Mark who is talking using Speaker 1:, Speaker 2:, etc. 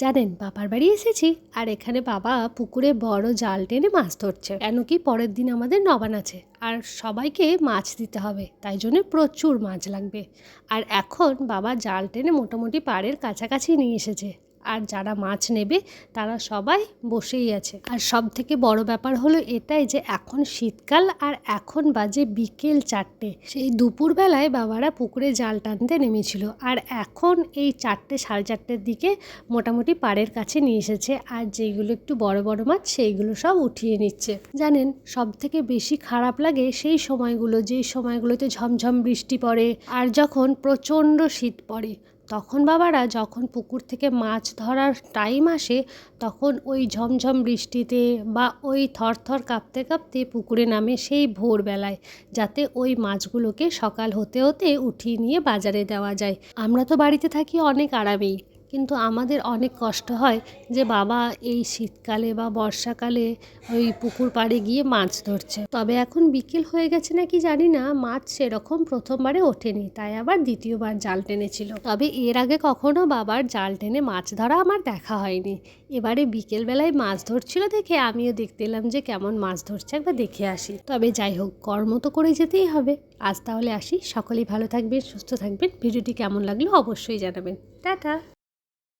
Speaker 1: জানেন, বাবার বাড়ি এসেছি আর এখানে বাবা পুকুরে বড় জাল টেনে মাছ ধরছে। কেন কি পরের দিন আমাদের নবান আছে আর সবাইকে মাছ দিতে হবে, তাই জন্য প্রচুর মাছ লাগবে। আর এখন বাবা জাল টেনে মোটামুটি পাড়ের কাছাকাছি নিয়ে এসেছে, আর যারা মাছ নেবে তারা সবাই বসেই আছে। আর সব থেকে বড় ব্যাপার হলো এটাই যে এখন শীতকাল আর এখন বাজে বিকেল 4টে। সেই দুপুরবেলায় বাবারা পুকুরে জাল টানতে নেমেছিল, আর এখন এই 4টে সাড়ে 4টের দিকে মোটামুটি পাড়ের কাছে নিয়ে এসেছে। আর যেইগুলো একটু বড় বড় মাছ সেইগুলো সব উঠিয়ে নিচ্ছে। জানেন, সব থেকে বেশি খারাপ লাগে সেই সময়গুলো, যেই সময়গুলোতে ঝমঝম বৃষ্টি পড়ে আর যখন প্রচণ্ড শীত পড়ে। তখন বাবারা যখন পুকুর থেকে মাছ ধরার টাইম আসে, তখন ওই ঝমঝম বৃষ্টিতে বা ওই থরথর কাঁপতে কাঁপতে পুকুরে নামে সেই ভোরবেলায়, যাতে ওই মাছগুলোকে সকাল হতে হতে উঠিয়ে নিয়ে বাজারে দেওয়া যায়। আমরা তো বাড়িতে থাকি অনেক আরামেই, কিন্তু আমাদের অনেক কষ্ট হয় যে বাবা এই শীতকালে বা বর্ষাকালে ওই পুকুর পাড়ে গিয়ে মাছ ধরছে। তবে এখন বিকেল হয়ে গেছে নাকি জানি না, মাছ সেরকম প্রথমবারে ওঠেনি, তাই আবার দ্বিতীয়বার জাল টেনেছিল। তবে এর আগে কখনো বাবার জাল টেনে মাছ ধরা আমার দেখা হয়নি। এবারে বিকেলবেলায় মাছ ধরছিল দেখে আমিও দেখতে এলাম যে কেমন মাছ ধরছে, একবার দেখে আসি। তবে যাই হোক, কর্ম তো করে যেতেই হবে। আজ তাহলে আসি, সকলেই ভালো থাকবেন, সুস্থ থাকবেন। ভিডিওটি কেমন লাগলো অবশ্যই জানাবেন। টাটা।